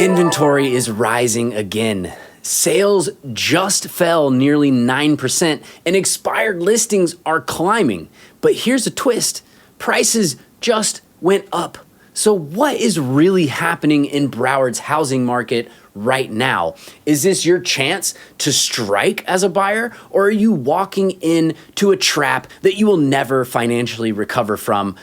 Inventory is rising again. Sales just fell nearly 9% and expired listings are climbing. But here's a twist. Prices just went up. So what is really happening in Broward's housing market right now? Is this your chance to strike as a buyer, or are you walking into a trap that you will never financially recover from,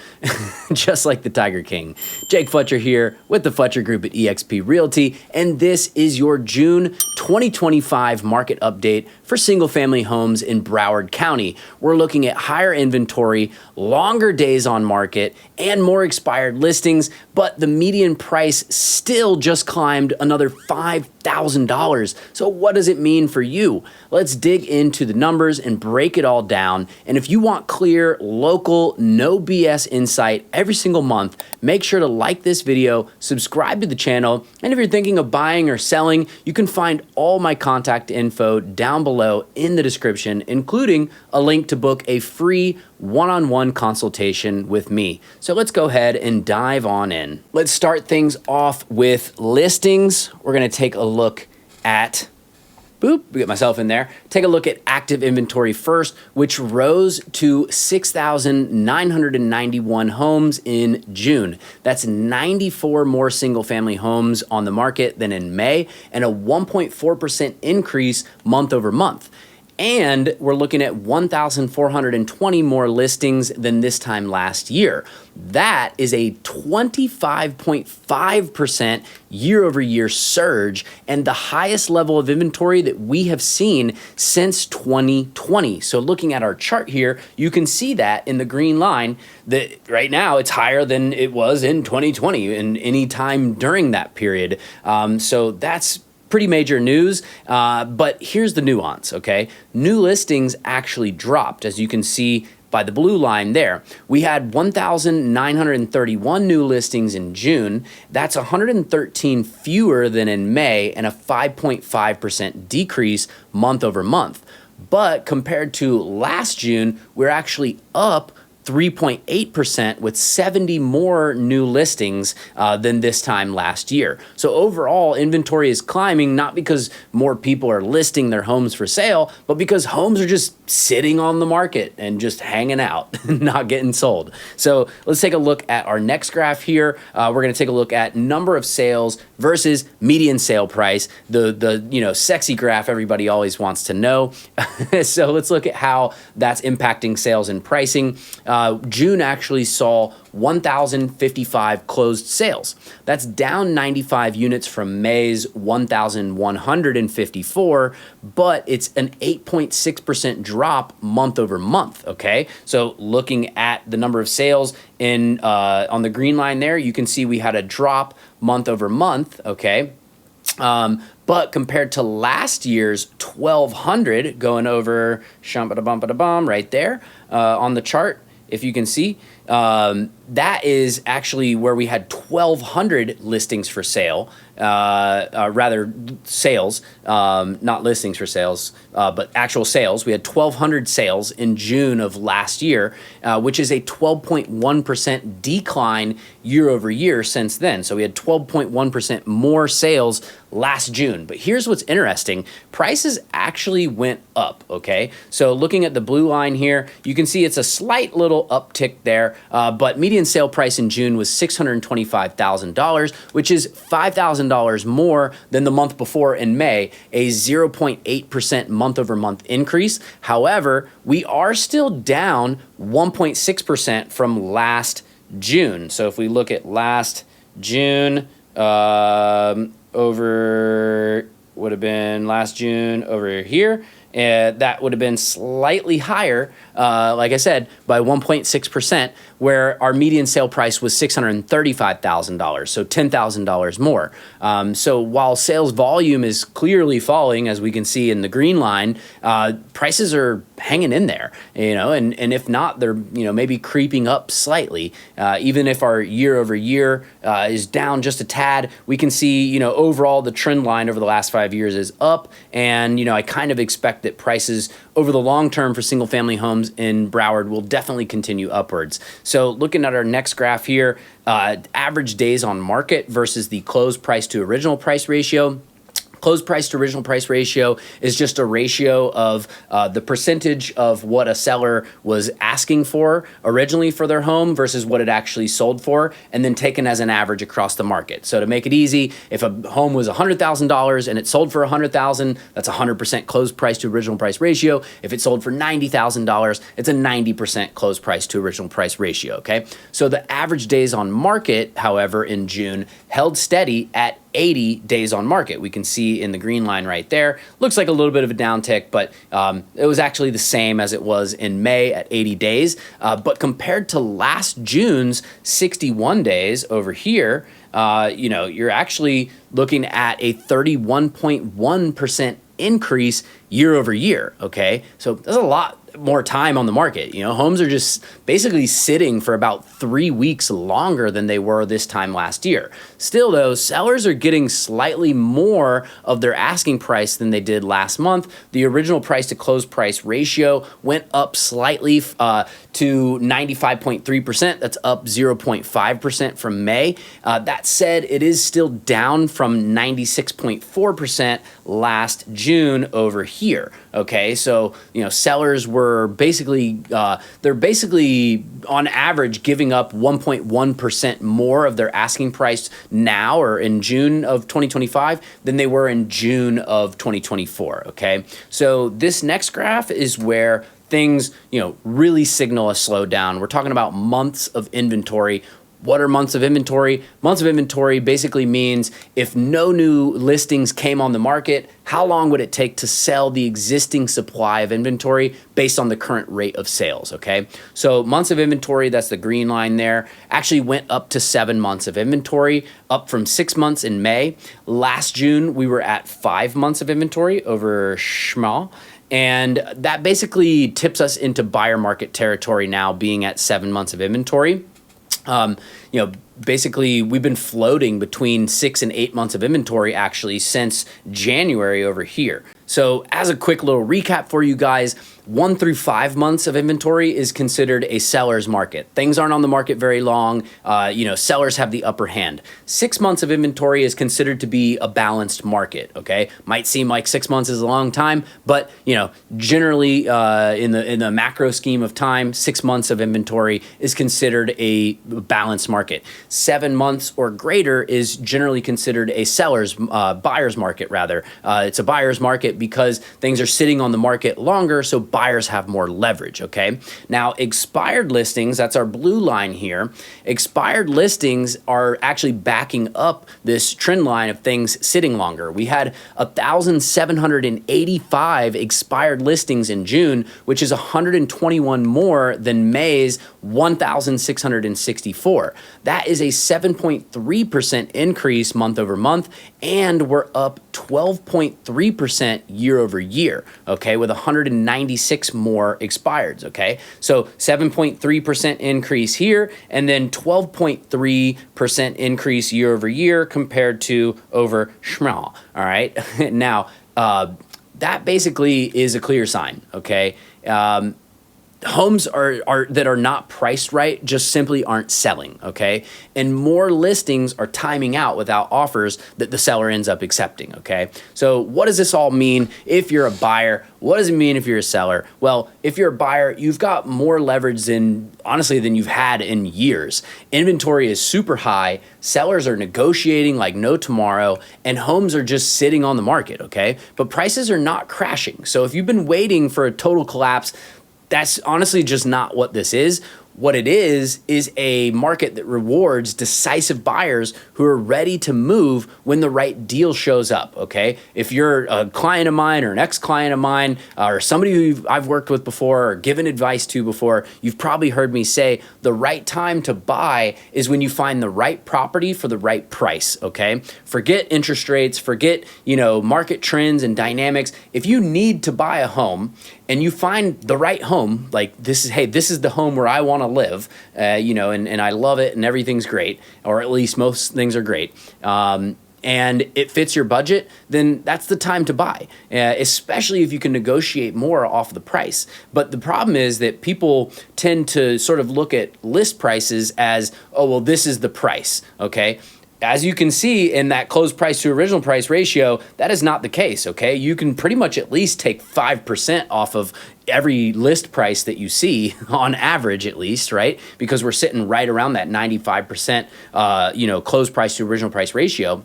just like the Tiger King? Jake Fletcher here with the Fletcher Group at eXp Realty, and this is your June 2025 market update for single-family homes in Broward County. We're looking at higher inventory, longer days on market, and more expired listings, but the median price still just climbed another $5,000. So what does it mean for you? Let's dig into the numbers and break it all down. And if you want clear, local, no BS insight every single month, make sure to like this video, subscribe to the channel, and if you're thinking of buying or selling, you can find all my contact info down below in the description, including a link to book a free one-on-one consultation with me. So let's go ahead and dive on in. Let's start things off with listings. We're gonna take a look at, get myself in there. Take a look at active inventory first, which rose to 6,991 homes in June. That's 94 more single family homes on the market than in May, and a 1.4% increase month over month. And we're looking at 1,420 more listings than this time last year. That is a 25.5% year-over-year surge and the highest level of inventory that we have seen since 2020. So looking at our chart here, you can see that in the green line that right now it's higher than it was in 2020 and any time during that period. So that's pretty major news, but here's the nuance, okay? New listings actually dropped, as you can see by the blue line there. We had 1,931 new listings in June. That's 113 fewer than in May and a 5.5% decrease month over month. But compared to last June, we're actually up 3.8% with 70 more new listings than this time last year. So overall, inventory is climbing, not because more people are listing their homes for sale, but because homes are just sitting on the market and just hanging out, not getting sold. So let's take a look at our next graph here. We're gonna take a look at number of sales versus median sale price, the sexy graph everybody always wants to know. So let's look at how that's impacting sales and pricing. June actually saw 1,055 closed sales. That's down 95 units from May's 1,154, but it's an 8.6% drop month over month, okay? So looking at the number of sales in on the green line there, you can see we had a drop month over month, okay? But compared to last year's 1,200, going over right there on the chart, if you can see, that is actually where we had 1,200 listings for sale, rather sales, not listings for sales, but actual sales. We had 1,200 sales in June of last year, which is a 12.1% decline year over year since then. So we had 12.1% more sales last June. But here's what's interesting. Prices actually went up, okay? So looking at the blue line here, you can see it's a slight little uptick there, but median sale price in June was $625,000, which is $5,000 more than the month before in May, a 0.8% month over month increase. However, we are still down 1.6% from last June. So if we look at last June, over would have been last June over here, that would have been slightly higher, like I said, by 1.6%, where our median sale price was $635,000, so $10,000 more. So while sales volume is clearly falling, as we can see in the green line, prices are hanging in there, and if not, they're maybe creeping up slightly. Even if our year over year is down just a tad, we can see overall the trend line over the last 5 years is up, and I kind of expect expect that prices over the long term for single family homes in Broward will definitely continue upwards. So looking at our next graph here, average days on market versus the closed price to original price ratio. Closed price to original price ratio is just a ratio of the percentage of what a seller was asking for originally for their home versus what it actually sold for, and then taken as an average across the market. So to make it easy, if a home was $100,000 and it sold for $100,000, that's 100% closed price to original price ratio. If it sold for $90,000, it's a 90% closed price to original price ratio, okay? So the average days on market, however, in June held steady at 80 days on market. We can see in the green line right there. Looks like a little bit of a downtick, but it was actually the same as it was in May at 80 days. But compared to last June's 61 days over here, you're actually looking at a 31.1% increase year over year, okay? So that's a lot more time on the market. Homes are just basically sitting for about 3 weeks longer than they were this time last year. Still though, sellers are getting slightly more of their asking price than they did last month. The original price to close price ratio went up slightly to 95.3%. That's up 0.5% from May. That said, it is still down from 96.4% last June over here. Okay, so sellers were basically on average giving up 1.1% more of their asking price now or in June of 2025 than they were in June of 2024. Okay, so this next graph is where things really signal a slowdown. We're talking about months of inventory. What are months of inventory? Months of inventory basically means if no new listings came on the market, how long would it take to sell the existing supply of inventory based on the current rate of sales, okay? So months of inventory, that's the green line there, actually went up to 7 months of inventory, up from 6 months in May. Last June, we were at 5 months of inventory over Schmal. And that basically tips us into buyer market territory now, being at 7 months of inventory. Basically we've been floating between 6 and 8 months of inventory actually since January over here. So as a quick little recap for you guys, 1 through 5 months of inventory is considered a seller's market. Things aren't on the market very long. Sellers have the upper hand. 6 months of inventory is considered to be a balanced market, okay? Might seem like 6 months is a long time, but generally in the macro scheme of time, 6 months of inventory is considered a balanced market. 7 months or greater is generally considered a buyer's market rather. It's a buyer's market because things are sitting on the market longer, so buyers have more leverage, okay? Now, expired listings, that's our blue line here. Expired listings are actually backing up this trend line of things sitting longer. We had 1,785 expired listings in June, which is 121 more than May's 1,664. That is a 7.3% increase month over month, and we're up 12.3% year over year, okay, with 196 more expireds, okay? So 7.3% increase here, and then 12.3% increase year over year compared to over Schmal, all right? Now, that basically is a clear sign, okay? Homes that are not priced right just simply aren't selling, okay? And more listings are timing out without offers that the seller ends up accepting, okay? So what does this all mean if you're a buyer? What does it mean if you're a seller? Well, if you're a buyer, you've got more leverage than you've had in years. Inventory is super high, sellers are negotiating like no tomorrow, and homes are just sitting on the market, okay? But prices are not crashing. So if you've been waiting for a total collapse, that's honestly just not what this is. What it is a market that rewards decisive buyers who are ready to move when the right deal shows up, okay? If you're a client of mine or an ex-client of mine or somebody who I've worked with before or given advice to before, you've probably heard me say the right time to buy is when you find the right property for the right price, okay? Forget interest rates, forget, market trends and dynamics. If you need to buy a home and you find the right home, like this is the home where I want to live, and I love it and everything's great, or at least most things are great. and it fits your budget, then that's the time to buy, especially if you can negotiate more off the price. But the problem is that people tend to sort of look at list prices as, oh, well, this is the price, okay? As you can see in that closed price to original price ratio, that is not the case, okay? You can pretty much at least take 5% off of every list price that you see, on average at least, right? Because we're sitting right around that 95%, closed price to original price ratio.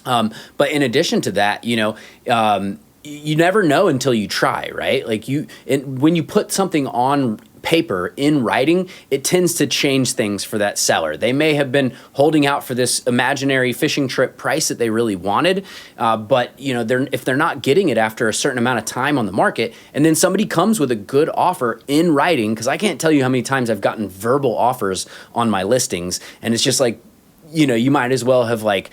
But in addition to that, you never know until you try, right? Like when you put something on paper in writing, it tends to change things for that seller. They may have been holding out for this imaginary fishing trip price that they really wanted, but if they're not getting it after a certain amount of time on the market, and then somebody comes with a good offer in writing, because I can't tell you how many times I've gotten verbal offers on my listings, and it's just like, you might as well have written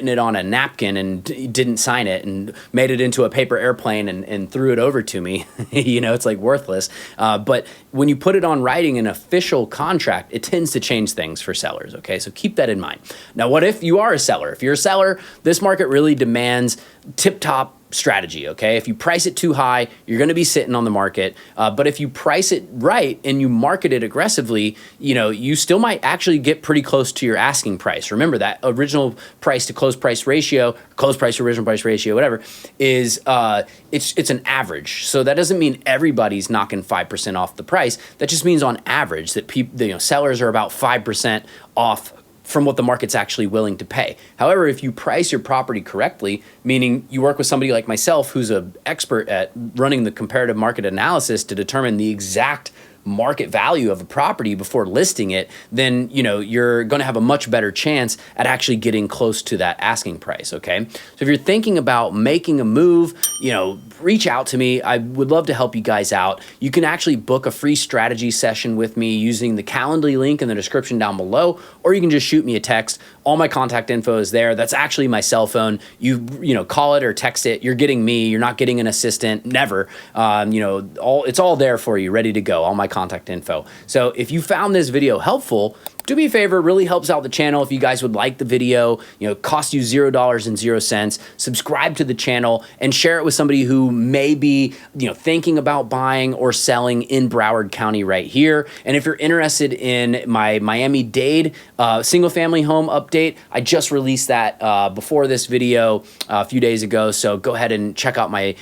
it on a napkin and didn't sign it and made it into a paper airplane and threw it over to me. It's like worthless. But when you put it on writing, an official contract, it tends to change things for sellers. Okay, so keep that in mind. Now, what if you are a seller? If you're a seller, this market really demands tip-top strategy, okay? If you price it too high, you're going to be sitting on the market. But if you price it right and you market it aggressively, you still might actually get pretty close to your asking price. Remember that original price to close price ratio, close price to original price ratio, whatever, is it's an average. So that doesn't mean everybody's knocking 5% off the price. That just means on average that sellers are about 5% off from what the market's actually willing to pay. However, if you price your property correctly, meaning you work with somebody like myself who's an expert at running the comparative market analysis to determine the exact market value of a property before listing it, then you're going to have a much better chance at actually getting close to that asking price, okay? So if you're thinking about making a move, reach out to me. I would love to help you guys out. You can actually book a free strategy session with me using the Calendly link in the description down below, or you can just shoot me a text. All my contact info is there. That's actually my cell phone. You call it or text it. You're getting me. You're not getting an assistant. Never. It's all there for you, ready to go. All my contact info. So if you found this video helpful, do me a favor, it really helps out the channel if you guys would like the video, cost you $0.00. Subscribe to the channel and share it with somebody who may be, thinking about buying or selling in Broward County right here. And if you're interested in my Miami-Dade single family home update, I just released that before this video a few days ago. So go ahead and check out my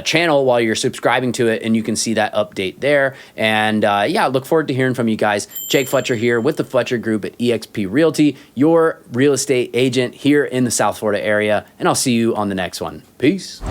channel while you're subscribing to it, and you can see that update there. And yeah, look forward to hearing from you guys. Jake Fletcher here with the Fletcher Group at eXp Realty, your real estate agent here in the South Florida area, and I'll see you on the next one. Peace.